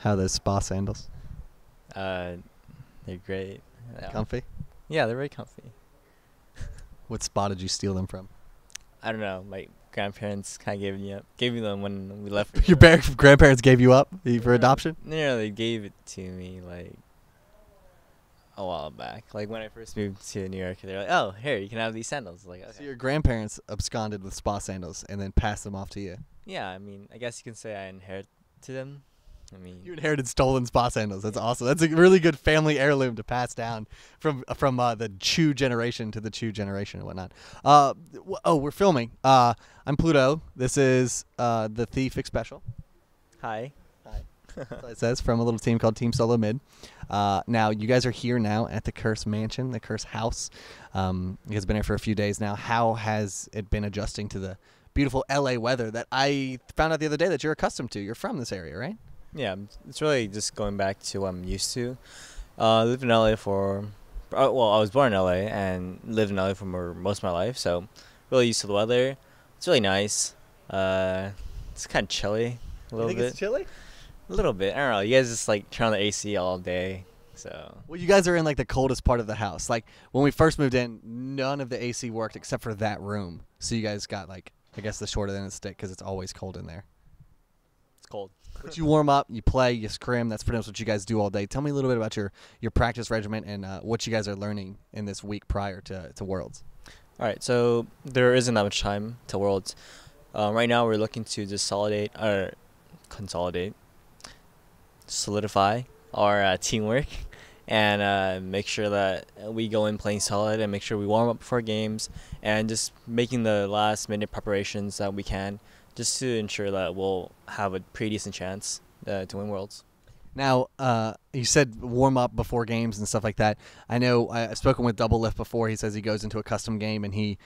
How are those spa sandals? They're great. Yeah. Comfy? Yeah, they're very comfy. What spa did you steal them from? I don't know. My grandparents kind of gave me them when we left. Your grandparents gave you up for adoption? No, they gave it to me like a while back. Like when I first moved to New York, they're like, "Oh, here, you can have these sandals." Like, okay. So your grandparents absconded with spa sandals and then passed them off to you. Yeah, I mean, I guess you can say I inherited them. I mean, You inherited stolen spa sandals. That's awesome. That's a really good family heirloom to pass down from the Chu generation to the Chu generation and whatnot. We're filming. I'm Pluto. This is the Thief Xpecial. hi. That's what it says, from a little team called Team Solo Mid. Now, you guys are here now at the Curse Mansion, the Curse House. You guys have been here for a few days now. How has it been adjusting to the beautiful LA weather that I found out the other day that you're accustomed to? You're from this area, right? Yeah, it's really just going back to what I'm used to. Lived in LA for, well, I was born in LA and lived in LA for most of my life, so really used to the weather. It's really nice. It's kind of chilly a little bit. It's chilly? A little bit. I don't know. You guys just like turn on the AC all day, so. Well, you guys are in like the coldest part of the house. Like when we first moved in, none of the AC worked except for that room. So you guys got like, I guess, the short end of the stick because it's always cold in there. It's cold. But you warm up, you play, you scrim. That's pretty much what you guys do all day. Tell me a little bit about your practice regimen and what you guys are learning in this week prior to Worlds. All right, so there isn't that much time to Worlds. Right now, we're looking to just solidify our teamwork, and make sure that we go in playing solid and make sure we warm up before games and just making the last minute preparations that we can, just to ensure that we'll have a pretty decent chance to win Worlds. Now, you said warm up before games and stuff like that. I know I've spoken with Double Lift before. He says he goes into a custom game and he,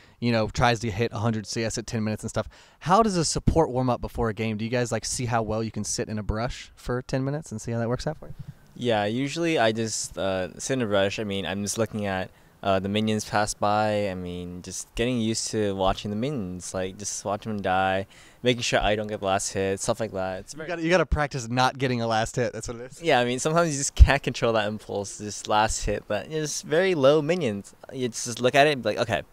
tries to hit 100 CS at 10 minutes and stuff. How does a support warm up before a game? Do you guys like see how well you can sit in a brush for 10 minutes and see how that works out for you? Yeah, usually I just sit in a rush. I mean, I'm just looking at the minions pass by. I mean, just getting used to watching the minions, like just watching them die, making sure I don't get the last hit, stuff like that. You gotta practice not getting a last hit. That's what it is. Yeah, I mean, sometimes you just can't control that impulse, just last hit, but it's very low minions. You just look at it and be like, okay,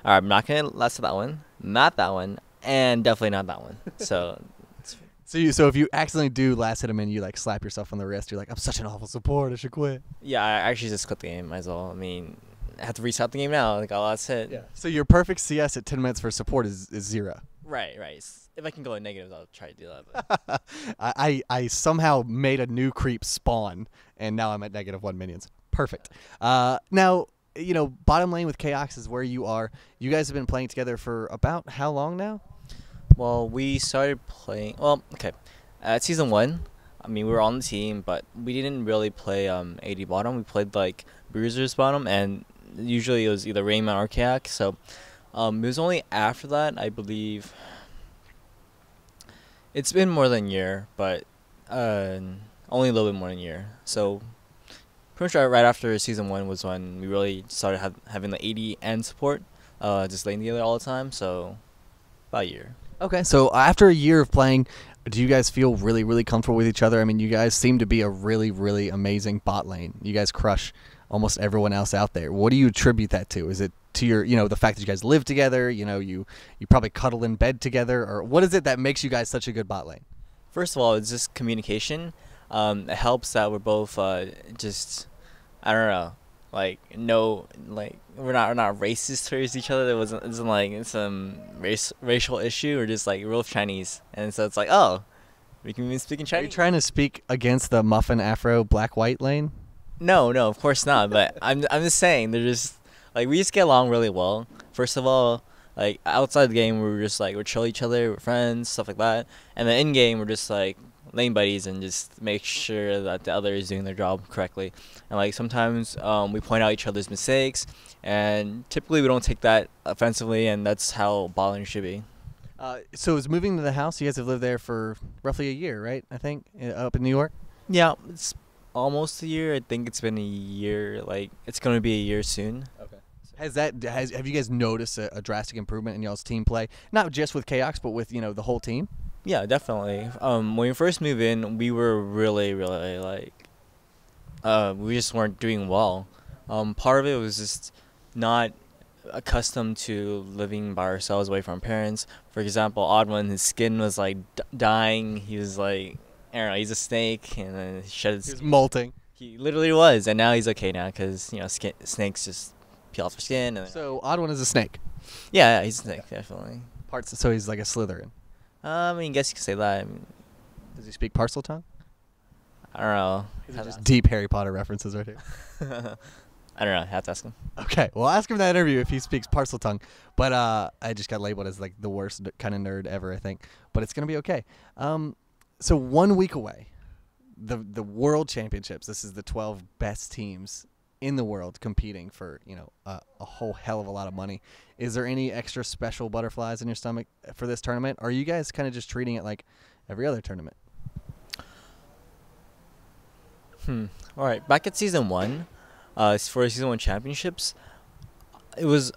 all right, I'm not gonna last hit that one, not that one, and definitely not that one. So. So if you accidentally do last hit a minion, you like slap yourself on the wrist. You're like, I'm such an awful support. I should quit. Yeah, I actually just quit the game as well. I mean, I have to restart the game now. I got last hit. Yeah. So your perfect CS at 10 minutes for support is 0. Right. If I can go in negatives, I'll try to do that. But. I somehow made a new creep spawn, and now I'm at -1 minions. Perfect. Now, bottom lane with Chaos is where you are. You guys have been playing together for about how long now? Well, we started playing. Well, okay. At season 1, I mean, we were on the team, but we didn't really play AD bottom. We played like Bruisers bottom, and usually it was either Rayman or Kayak. So it was only after that, I believe. It's been more than a year, but only a little bit more than a year. So pretty much right after season 1 was when we really started having the AD and support just laying together all the time. So about a year. Okay, so after a year of playing, do you guys feel really, really comfortable with each other? I mean, you guys seem to be a really, really amazing bot lane. You guys crush almost everyone else out there. What do you attribute that to? Is it to your, the fact that you guys live together, you probably cuddle in bed together, or what is it that makes you guys such a good bot lane? First of all, it's just communication. It helps that we're both just, I don't know, we're not racist towards each other. It wasn't like some racial issue. We're just like, we're both Chinese, and so it's like, oh, we can even speak in Chinese. Are you trying to speak against the muffin afro black white lane? No, of course not. But I'm just saying, they're just like, we just get along really well. First of all, like outside the game, we're just like, we're chill each other, we're friends, stuff like that. And then in game, we're just like lane buddies and just make sure that the other is doing their job correctly. And like sometimes we point out each other's mistakes, and typically we don't take that offensively, and that's how bot lane should be. So is moving to the house, you guys have lived there for roughly a year, right? I think up in New York. Yeah, it's almost a year. I think it's been a year. Like it's going to be a year soon. Okay. Have you guys noticed a drastic improvement in y'all's team play? Not just with Chaos, but with the whole team. Yeah, definitely. When we first moved in, we were really, really like, we just weren't doing well. Part of it was just not accustomed to living by ourselves away from our parents. For example, Odd One, his skin was like dying. He was like, I don't know, he's a snake, and then he shed his He was skin. molting. He literally was, and now he's okay now because snakes just peel off their skin. And So Odd One is a snake. yeah, he's a snake, definitely. Parts. So he's like a Slytherin. I mean, guess you could say that. I mean, Does he speak parcel tongue? I don't know. These are just deep Harry Potter references right here. I don't know. I have to ask him. Okay, well, ask him in that interview if he speaks parcel tongue. But I just got labeled as like the worst kind of nerd ever, I think. But it's gonna be okay. So 1 week away, the World Championships. This is the 12 best teams in the world competing for a whole hell of a lot of money. Is there any extra special butterflies in your stomach for this tournament? Or are you guys kind of just treating it like every other tournament? All right. Back at season 1, for season 1 championships, it was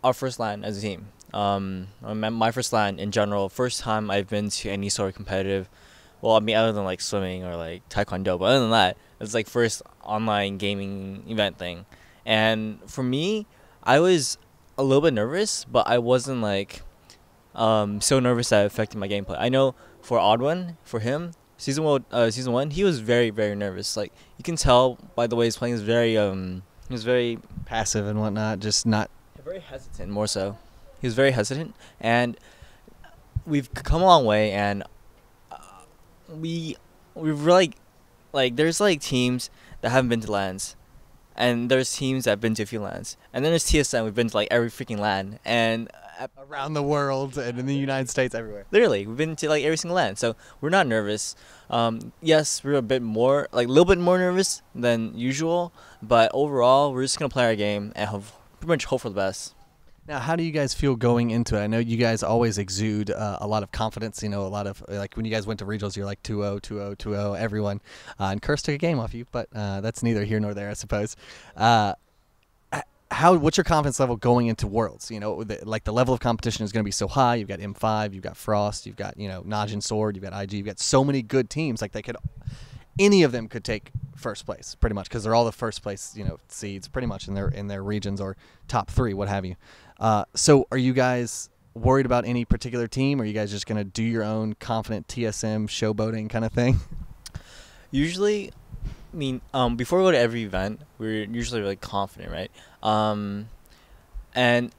our first LAN as a team. My first LAN in general. First time I've been to any sort of competitive. Well, I mean, other than like swimming or like taekwondo, but other than that, it's like first online gaming event thing. And for me, I was a little bit nervous, but I wasn't like so nervous that it affected my gameplay. I know for Odd One, for him, season 1, he was very, very nervous. Like you can tell by the way he's playing. He was very Passive and whatnot, just not. very hesitant. More so, he was very hesitant, and we've come a long way. And we've really like there's like teams that haven't been to LANs, and there's teams that have been to a few LANs, and then there's TSM. We've been to like every freaking LAN, and Around the world and in the United States, everywhere. literally we've been to like every single LAN, so we're not nervous. Yes, we're a bit more like a little bit more nervous than usual, but overall we're just gonna play our game and pretty much hope for the best. Now, how do you guys feel going into it? I know you guys always exude a lot of confidence. A lot of like when you guys went to regionals, you're like 2-0, 2-0, 2-0, everyone. And Crs took a game off you, but that's neither here nor there, I suppose. What's your confidence level going into Worlds? Like the level of competition is going to be so high. You've got M5, you've got Frost, you've got Naj and Sword, you've got IG, you've got so many good teams. Like any of them could take first place pretty much because they're all the first place seeds pretty much in their regions or top 3, what have you. So are you guys worried about any particular team, or are you guys just going to do your own confident TSM showboating kind of thing? Usually, I mean, before we go to every event, we're usually really confident, right? And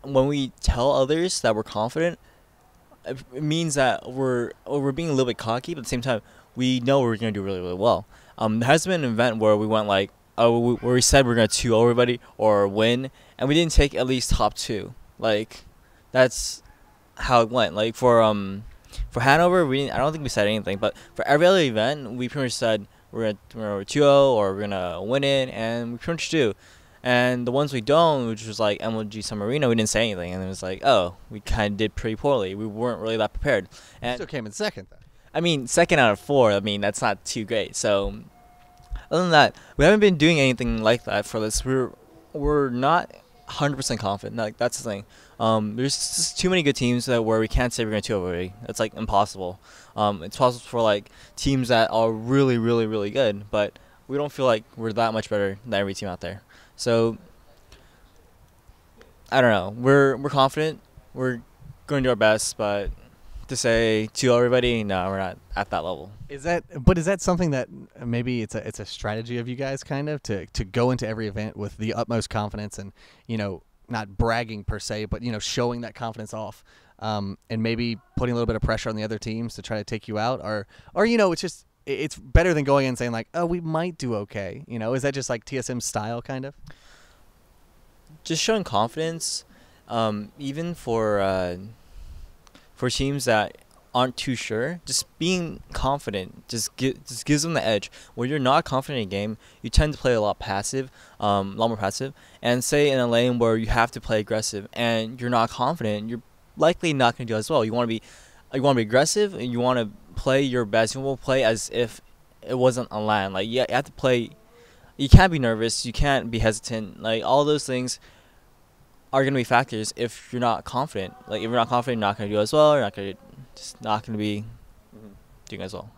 when we tell others that we're confident, it means that we're being a little bit cocky, but at the same time, we know we're going to do really, really well. There has been an event where we went like, where we said we're going to 2-0 everybody or win, and we didn't take at least top 2. Like, that's how it went. Like for Hanover, I don't think we said anything, but for every other event, we pretty much said we're 2-0 or we're gonna win it, and we pretty much do. And the ones we don't, which was like MLG Summer Arena, we didn't say anything, and it was like, oh, we kind of did pretty poorly. We weren't really that prepared. And Still came in second, though. I mean, 2nd out of 4. I mean, that's not too great. So, other than that, we haven't been doing anything like that for this. We're not 100% confident. Like that's the thing. There's just too many good teams where we can't say we're going to 2-0 already. It's like impossible. It's possible for like teams that are really, really, really good, but we don't feel like we're that much better than every team out there. So I don't know. We're confident. We're going to do our best, but to say 2-0 everybody, no, we're not at that level. Is that something that maybe it's a strategy of you guys kind of to go into every event with the utmost confidence and not bragging per se, but showing that confidence off, and maybe putting a little bit of pressure on the other teams to try to take you out, or it's better than going in and saying like, oh, we might do okay. Is that just like TSM style kind of? Just showing confidence, even for teams that aren't too sure, just being confident just gives them the edge. When you're not confident in a game, you tend to play a lot more passive, and say in a lane where you have to play aggressive and you're not confident, you're likely not going to do as well. You want to be aggressive, and you want to play your best. You will play as if it wasn't a LAN. Like you have to play. You can't be nervous. You can't be hesitant. Like all those things are going to be factors if you're not confident. Like if you're not confident, you're not going to do as well. You're not going to be doing as well.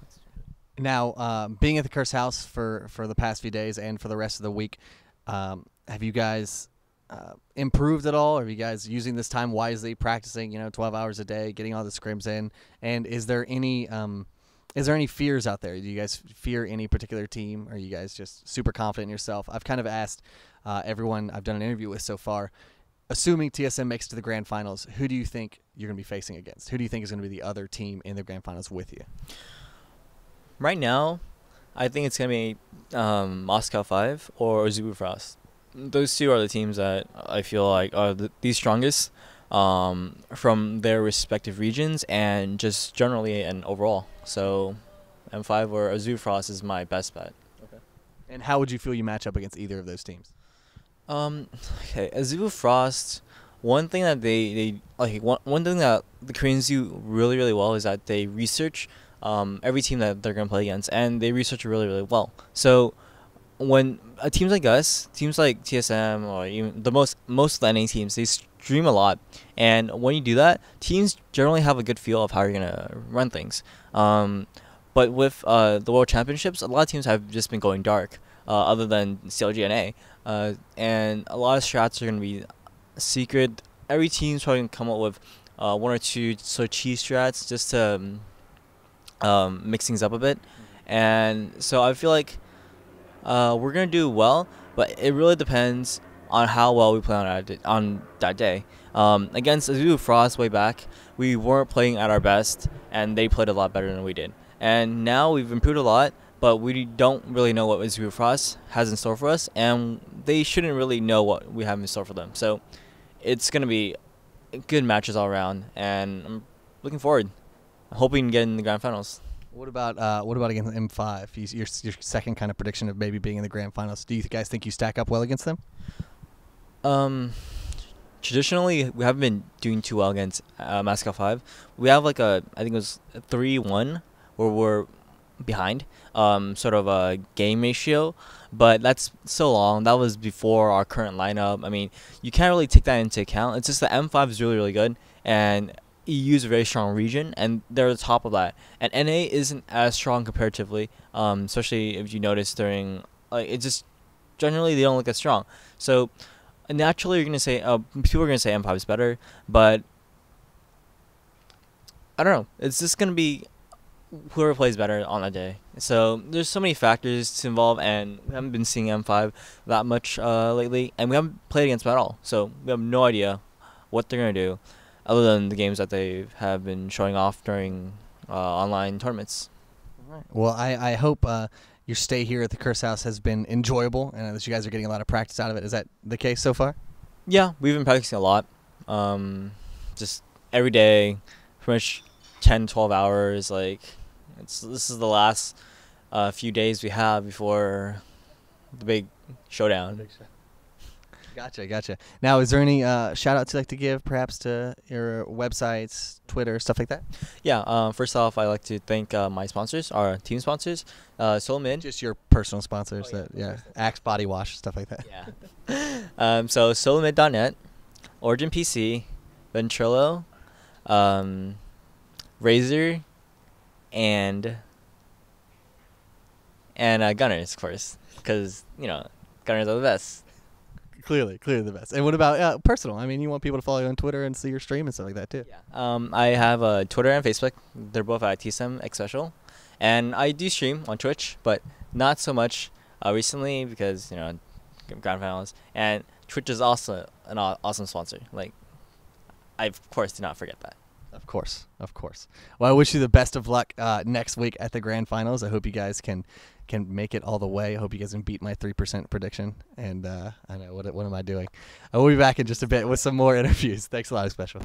Now, being at the Curse House for the past few days and for the rest of the week, have you guys improved at all? Are you guys using this time wisely, practicing 12 hours a day, getting all the scrims in? And is there any fears out there? Do you guys fear any particular team? Or are you guys just super confident in yourself? I've kind of asked everyone I've done an interview with so far, assuming TSM makes it to the grand finals, who do you think you're going to be facing against? Who do you think is going to be the other team in the grand finals with you? Right now, I think it's going to be Moscow 5 or Zubu Frost. Those two are the teams that I feel like are the strongest from their respective regions and just generally and overall. So M5 or Zubu Frost is my best bet. Okay. And how would you feel you match up against either of those teams? Okay, Zubu Frost, one thing that one thing that the Koreans do really, really well is that they research every team that they're going to play against, and they research really, really well. So when teams like us, teams like TSM, or even the most of the NA teams, they stream a lot. And when you do that, teams generally have a good feel of how you're going to run things. But with the World Championships, a lot of teams have just been going dark, other than CLG and A. And a lot of strats are going to be secret. Every team's probably going to come up with one or two sort of cheese strats just to mix things up a bit. And so I feel like we're going to do well, but it really depends on how well we play on that day. Against Azubu Frost way back, we weren't playing at our best, and they played a lot better than we did. And now we've improved a lot, but we don't really know what Azubu Frost has in store for us, and they shouldn't really know what we have in store for them. So it's going to be good matches all around, and I'm looking forward. I'm hoping to get in the grand finals. What about against M5? Your second kind of prediction of maybe being in the grand finals. Do you guys think you stack up well against them? Traditionally, we haven't been doing too well against Moscow 5. We have like I think it was 3-1 where we're behind, sort of a game ratio, but that's so long. That was before our current lineup. I mean, you can't really take that into account. It's just that M5 is really, really good, and EU is a very strong region, and they're the top of that. And NA isn't as strong comparatively, especially if you notice during it's just generally they don't look as strong. So naturally, you're gonna say people are gonna say M5 is better, but I don't know. It's just gonna be whoever plays better on that day. So there's so many factors to involve, and we haven't been seeing M5 that much lately, and we haven't played against them at all. So we have no idea what they're gonna do, other than the games that they have been showing off during online tournaments. All right. Well, I hope your stay here at the Curse House has been enjoyable, and that you guys are getting a lot of practice out of it. Is that the case so far? Yeah, we've been practicing a lot. Just every day, pretty much 10, 12 hours. This is the last few days we have before the big showdown. Gotcha. Now, is there any shout-outs you'd like to give, perhaps to your websites, Twitter, stuff like that? Yeah, first off, I'd like to thank my sponsors, our team sponsors, Solomid. Just your personal sponsors, Axe Body Wash, stuff like that. Yeah. So Solomid.net, Origin PC, Ventrilo, Razer, and Gunnars, of course, because, Gunnars are the best. Clearly the best. And what about personal? I mean, you want people to follow you on Twitter and see your stream and stuff like that too. Yeah. I have Twitter and Facebook. They're both at TSM Xpecial, and I do stream on Twitch, but not so much recently because grand finals. And Twitch is also an awesome sponsor. I of course do not forget that. Of course. Well, I wish you the best of luck next week at the grand finals. I hope you guys can make it all the way. I hope you guys can beat my 3% prediction. And I know, what am I doing? I will be back in just a bit with some more interviews. Thanks a lot, Xpecial.